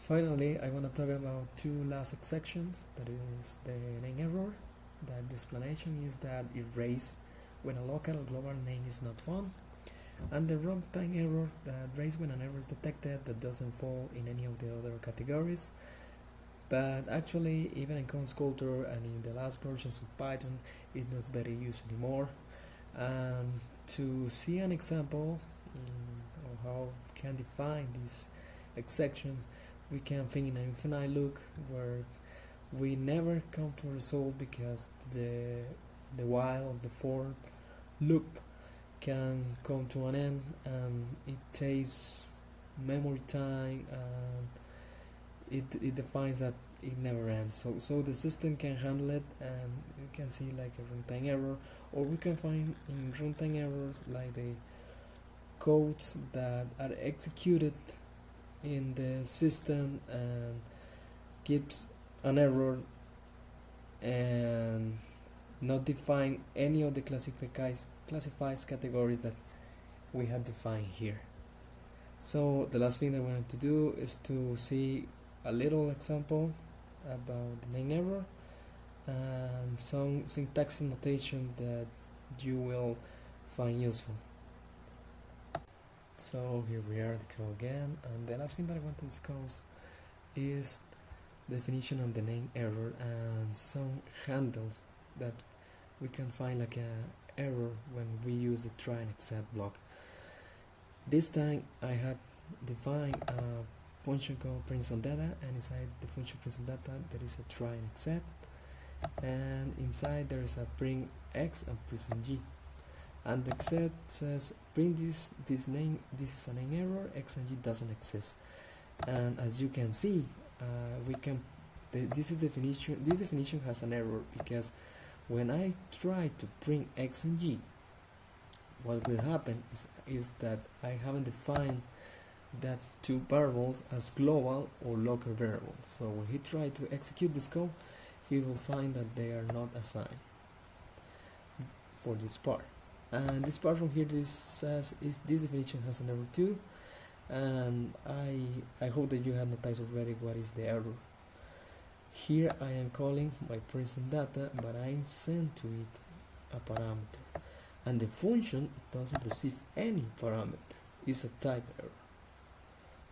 Finally, I want to talk about two last exceptions. That is the name error. That the explanation is that it raised when a local or global name is not found, and the runtime error that raised when an error is detected that doesn't fall in any of the other categories. But actually, even in Consculptor and in the last versions of Python, it's not very used anymore. And to see an example of how we can define this exception, we can think in an infinite loop where we never come to a result because the while of the for loop can come to an end, and it takes memory time, and it defines that it never ends. So the system can handle it, and you can see like a runtime error, or we can find in runtime errors like the codes that are executed in the system and gives an error and not define any of the classifies categories that we have defined here. So the last thing that I wanted to do is to see a little example about the name error and some syntax notation that you will find useful. So here we are, the code again, and the last thing that I want to discuss is definition of the name error and some handles that we can find like a error when we use the try and except block. This time I had defined a function called print some data, and inside the function print some data there is a try and except, and inside there is a print x and print some g, and the except says print this name, this is a name error, x and g doesn't exist. And as you can see, this definition has an error because when I try to print x and g, what will happen is that I haven't defined that two variables as global or local variables. So when he tries to execute this code, he will find that they are not assigned for this part. And this part from here, this says this definition has an error too, and I hope that you have noticed already what is the error. Here I am calling my present data, but I send to it a parameter, and the function doesn't receive any parameter. It's a type error.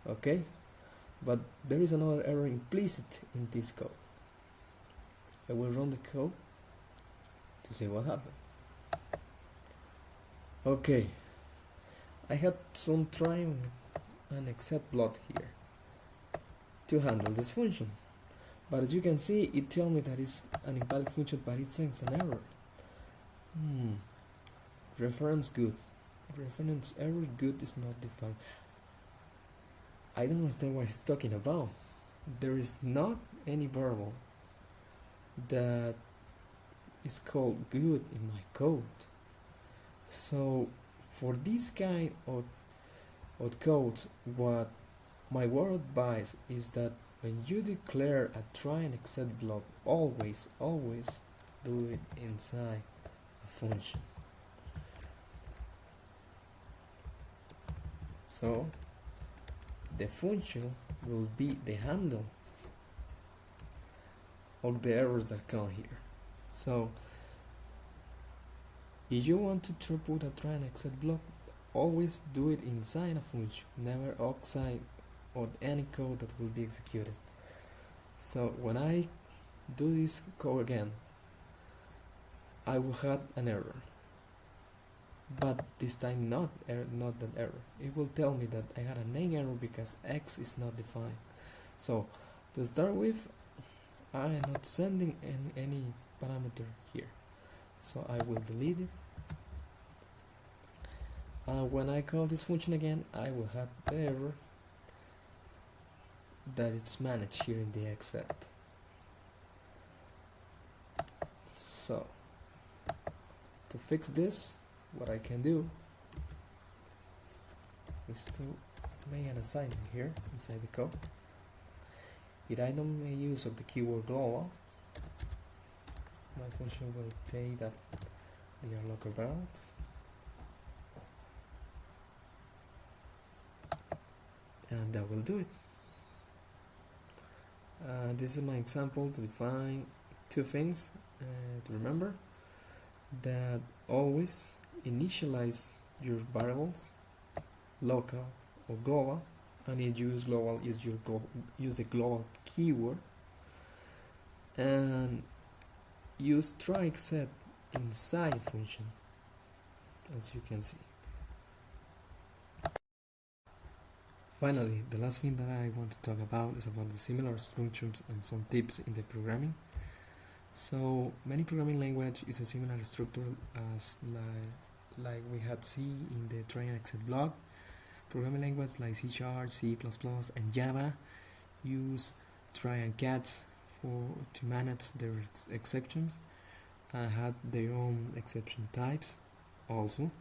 Okay, but there is another error implicit in this code. I will run the code to see what happened. Okay, I had some try and except block here to handle this function, but as you can see, it tells me that it's an invalid function, but it sends an error. Reference good. Reference error good is not defined. I don't understand what he's talking about. There is not any variable that is called good in my code. So for this kind of codes, what my word advice is that when you declare a try and except block, always do it inside a function. So the function will be the handle of the errors that come here. So if you want to put a try and except block, always do it inside a function, never outside of any code that will be executed. So when I do this code again, I will have an error, but this time not that error. It will tell me that I had a name error because x is not defined. So to start with, I am not sending any parameter here, so I will delete it. When I call this function again, I will have the error that it's managed here in the except. So to fix this, what I can do is to make an assignment here inside the code. If I don't make use of the keyword global, my function will take that they are local variables, and that will do it. This is my example to define two things to remember: that always initialize your variables, local or global, and if you use global, use the global keyword, and use try except inside function, as you can see. Finally, the last thing that I want to talk about is about the similar functions and some tips in the programming. So many programming language is a similar structure as like we had seen in the try and except block. Programming language like C#, C++, and Java use try and catch to manage their exceptions and have their own exception types also.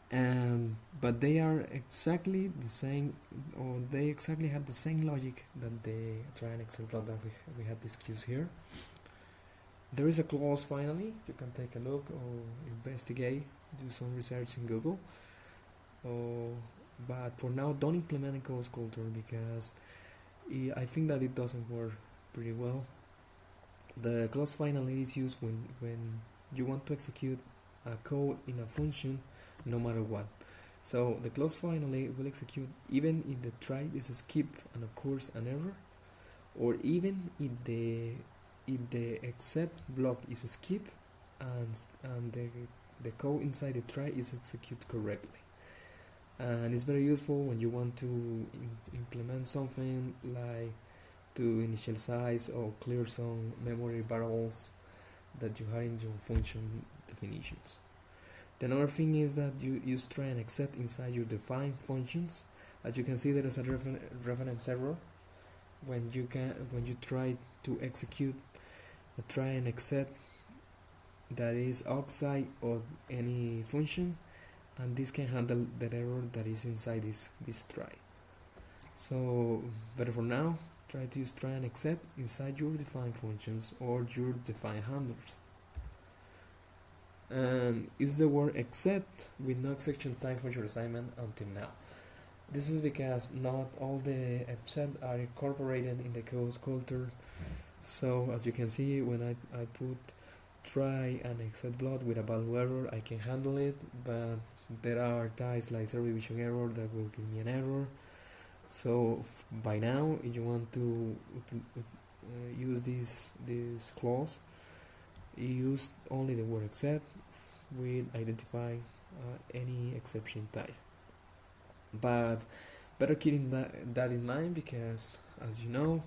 But they are exactly the same, or they exactly have the same logic that the try and except block that we had discussed here. There is a clause finally. You can take a look or investigate, do some research in Google. But for now, don't implement a clause culture because I think that it doesn't work pretty well. The clause finally is used when you want to execute a code in a function no matter what. So the clause finally will execute even if the try is skipped and occurs an error, or even if the except block is skipped and the code inside the try is executed correctly. And it's very useful when you want to implement something like to initialize or clear some memory variables that you have in your function definitions. The another thing is that you use try and except inside your defined functions. As you can see, there is a reference error when you try to execute a try and except that is outside of any function, and this can handle the error that is inside this try. So better for now, try to use try and except inside your defined functions or your defined handlers. And use the word except with no exception type for your assignment until now. This is because not all the except are incorporated in the clause culture. So as you can see, when I put try and except block with a value error, I can handle it, but there are types like zero division error that will give me an error. So by now, if you want to use this clause, you use only the word except with identify any exception type. But better keeping that in mind because, as you know,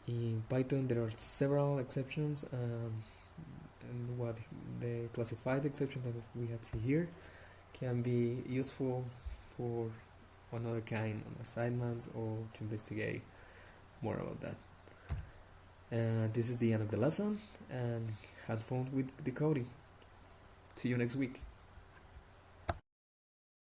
in Python there are several exceptions, and what the classified exception that we had seen here can be useful for another kind of assignments or to investigate more about that. This is the end of the lesson, and have fun with the coding. See you next week.